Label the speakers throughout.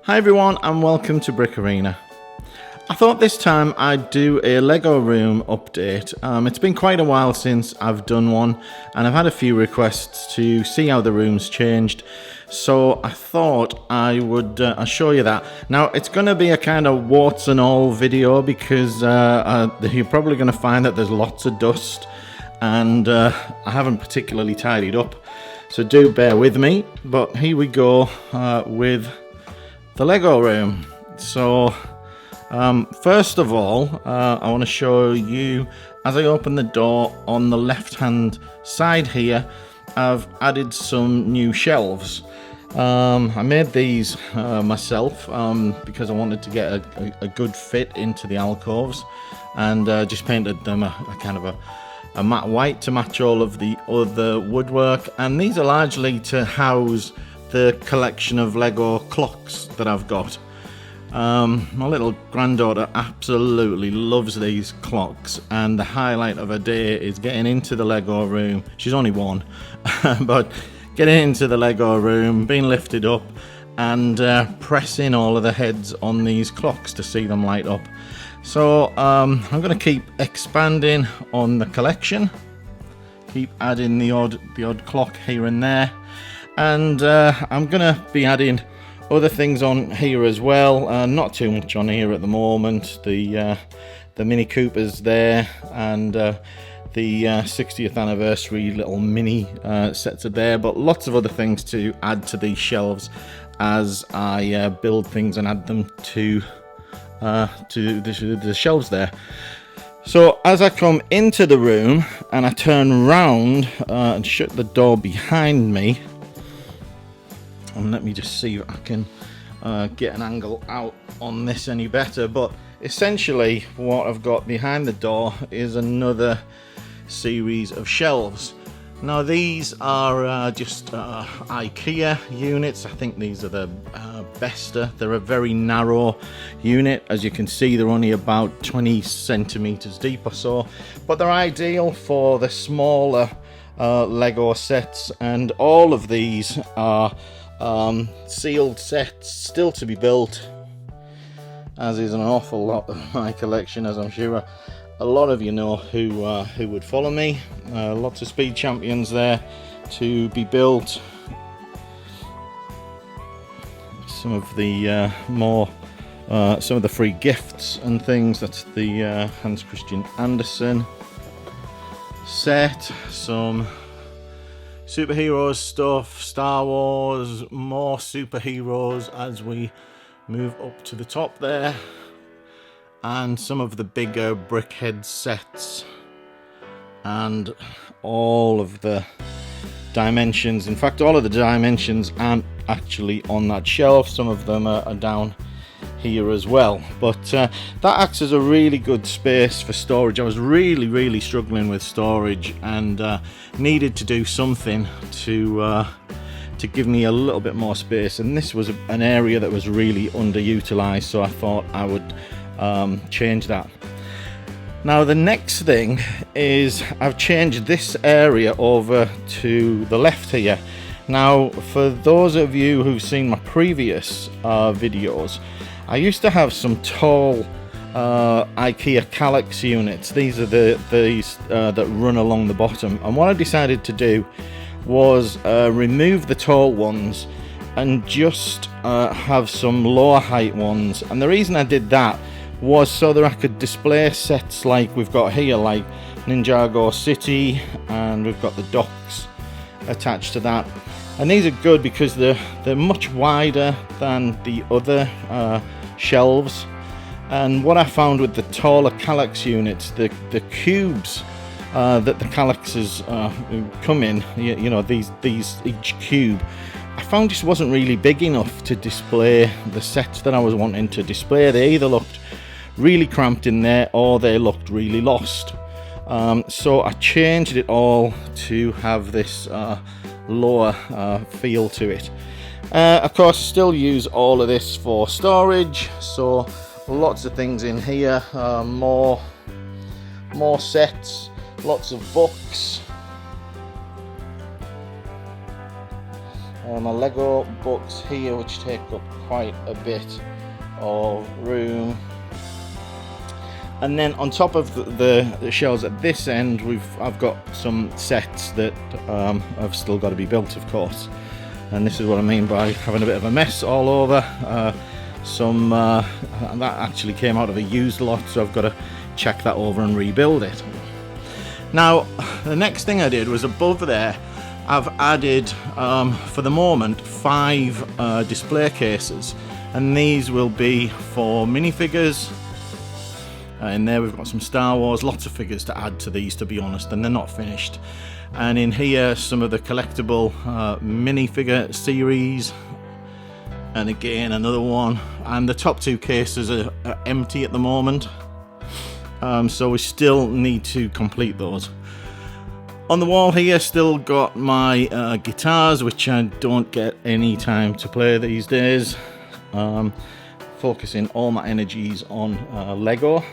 Speaker 1: Hi everyone and welcome to Brick Arena. I thought this time I'd do a Lego room update. It's been quite a while since I've done one and I've had a few requests to see how the room's changed. So I thought I would I'll show you that. Now it's going to be a kind of warts and all video because you're probably going to find that there's lots of dust and I haven't particularly tidied up. So do bear with me, but here we go with the Lego room. So first of all, I want to show you, as I open the door on the left hand side here, I've added some new shelves. I made these myself because I wanted to get a good fit into the alcoves, and just painted them a kind of a matte white to match all of the other woodwork. And these are largely to house the collection of Lego clocks that I've got. My little granddaughter absolutely loves these clocks, and the highlight of her day is getting into the Lego room. She's only one, but getting into the Lego room, being lifted up and pressing all of the heads on these clocks to see them light up. So I'm going to keep expanding on the collection, keep adding the odd clock here and there. And I'm gonna be adding other things on here as well. Not too much on here at the moment. The Mini Coopers there, and the 60th anniversary little mini sets are there. But lots of other things to add to these shelves as I build things and add them to the shelves there. So as I come into the room and I turn round and shut the door behind me. And let me just see if I can get an angle out on this any better. But essentially what I've got behind the door is another series of shelves. Now these are just Ikea units. I think these are the Besta. They're a very narrow unit. As you can see, they're only about 20 centimeters deep or so. But they're ideal for the smaller Lego sets. And all of these are sealed sets still to be built, as is an awful lot of my collection, as I'm sure a lot of you know who would follow me. Lots of Speed Champions there to be built. Some of the some of the free gifts and things. That's the Hans Christian Andersen set. Some superheroes stuff, Star Wars, more superheroes as we move up to the top there, and some of the bigger brickhead sets, and all of the dimensions. In fact, all of the dimensions aren't actually on that shelf. Some of them are down here as well, but that acts as a really good space for storage. I was really struggling with storage and needed to do something to give me a little bit more space, and this was an area that was really underutilized, so I thought I would change that. Now the next thing is I've changed this area over to the left here. Now for those of you who've seen my previous videos, I used to have some tall Ikea Calyx units. These are these that run along the bottom, and what I decided to do was remove the tall ones and just have some lower height ones. And the reason I did that was so that I could display sets like we've got here, like Ninjago City, and we've got the docks attached to that. And these are good because they're much wider than the other shelves. And what I found with the taller Calyx units, the cubes that the Calyxes come in, you know, these each cube, I found just wasn't really big enough to display the sets that I was wanting to display. They either looked really cramped in there or they looked really lost. So I changed it all to have this lower feel to it. Of course, still use all of this for storage, so lots of things in here. More sets, lots of books, my Lego books here, which take up quite a bit of room. And then on top of the shelves at this end, I've got some sets that have still got to be built, of course. And this is what I mean by having a bit of a mess all over. That actually came out of a used lot, so I've got to check that over and rebuild it. Now, the next thing I did was above there, I've added, for the moment, 5 display cases. And these will be for minifigures. In there we've got some Star Wars, lots of figures to add to these, to be honest, and they're not finished. And in here some of the collectible minifigure series, and again another one. And the top 2 cases are empty at the moment, so we still need to complete those. On the wall here, still got my guitars, which I don't get any time to play these days. Focusing all my energies on Lego.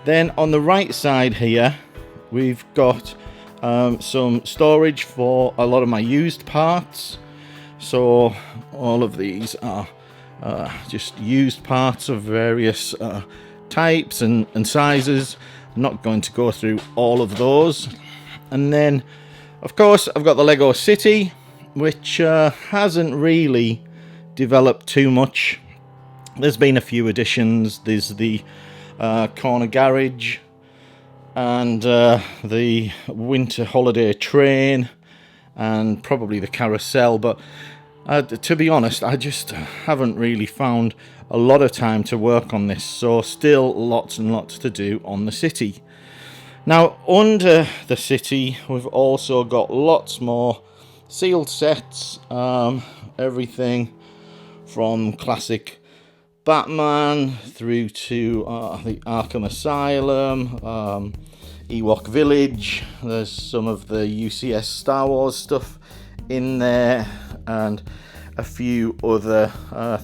Speaker 1: Then on the right side here, we've got some storage for a lot of my used parts. So all of these are just used parts of various types and sizes. I'm not going to go through all of those. And then, of course, I've got the Lego City, which hasn't really developed too much. There's been a few additions. There's the corner garage and the winter holiday train and probably the carousel, but to be honest, I just haven't really found a lot of time to work on this, so still lots and lots to do on the city. Now, under the city, we've also got lots more sealed sets, everything from classic Batman through to the Arkham Asylum, Ewok Village. There's some of the UCS Star Wars stuff in there, and a few other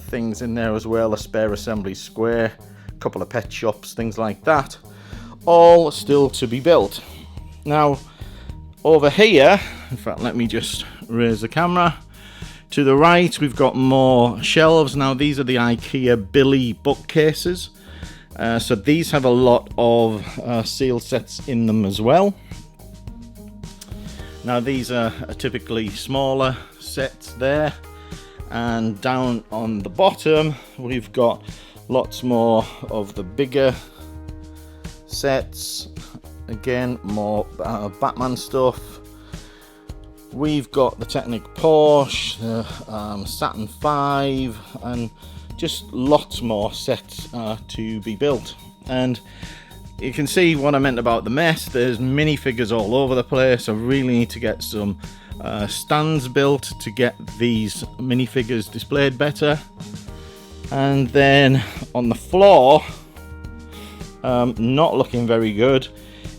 Speaker 1: things in there as well, a spare assembly square, a couple of pet shops, things like that, all still to be built. Now over here, in fact, let me just raise the camera. To the right, we've got more shelves. Now, these are the Ikea Billy bookcases. So these have a lot of sealed sets in them as well. Now, these are typically smaller sets there. And down on the bottom, we've got lots more of the bigger sets. Again, more Batman stuff. We've got the Technic Porsche, the Saturn V, and just lots more sets to be built. And you can see what I meant about the mess. There's minifigures all over the place. I really need to get some stands built to get these minifigures displayed better. And then on the floor, not looking very good,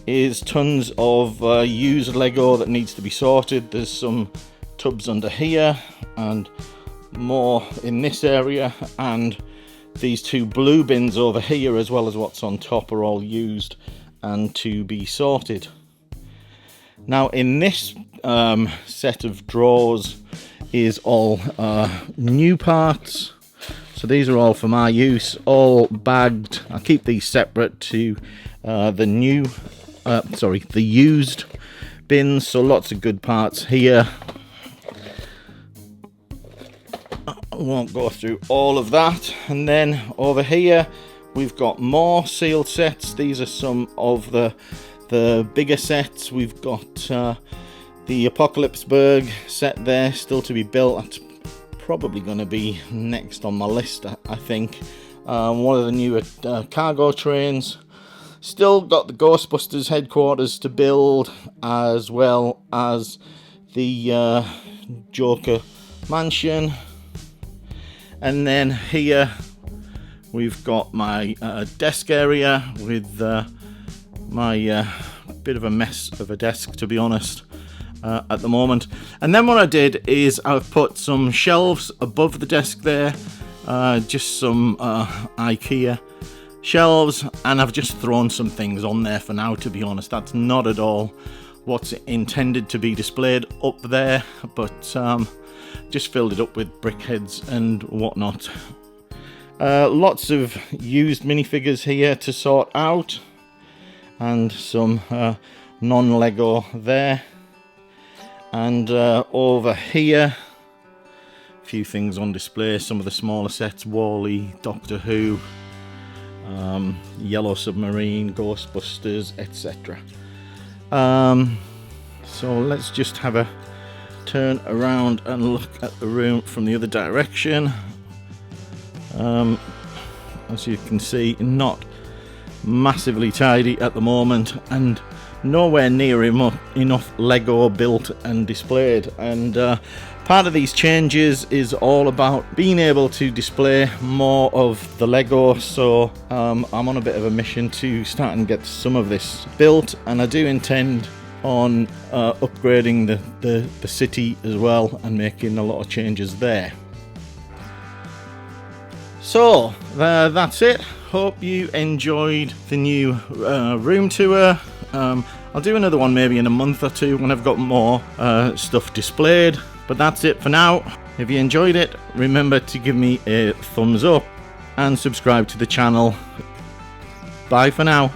Speaker 1: is tons of used Lego that needs to be sorted. There's some tubs under here and more in this area, and these 2 blue bins over here, as well as what's on top, are all used and to be sorted. Now in this set of drawers is all new parts. So these are all for my use, all bagged. I'll keep these separate to the used bins, so lots of good parts here. I won't go through all of that. And then over here we've got more sealed sets. These are some of the bigger sets. We've got the Apocalypseburg set there, still to be built. That's probably going to be next on my list, I think. One of the newer cargo trains. Still got the Ghostbusters headquarters to build, as well as the Joker mansion. And then here we've got my desk area with my bit of a mess of a desk, to be honest, at the moment. And then what I did is I've put some shelves above the desk there, just some Ikea shelves, and I've just thrown some things on there for now, to be honest. That's not at all what's intended to be displayed up there, but just filled it up with brickheads and whatnot. Lots of used minifigures here to sort out, and some non-Lego there, and over here a few things on display, some of the smaller sets, Wall-E, Doctor Who, Yellow Submarine, Ghostbusters, etc. So let's just have a turn around and look at the room from the other direction. As you can see, not massively tidy at the moment, and nowhere near enough Lego built and displayed. And part of these changes is all about being able to display more of the Lego, so I'm on a bit of a mission to start and get some of this built, and I do intend on upgrading the city as well and making a lot of changes there. So that's it. Hope you enjoyed the new room tour. I'll do another one maybe in a month or two when I've got more stuff displayed, but that's it for now. If you enjoyed it, remember to give me a thumbs up and subscribe to the channel. Bye for now.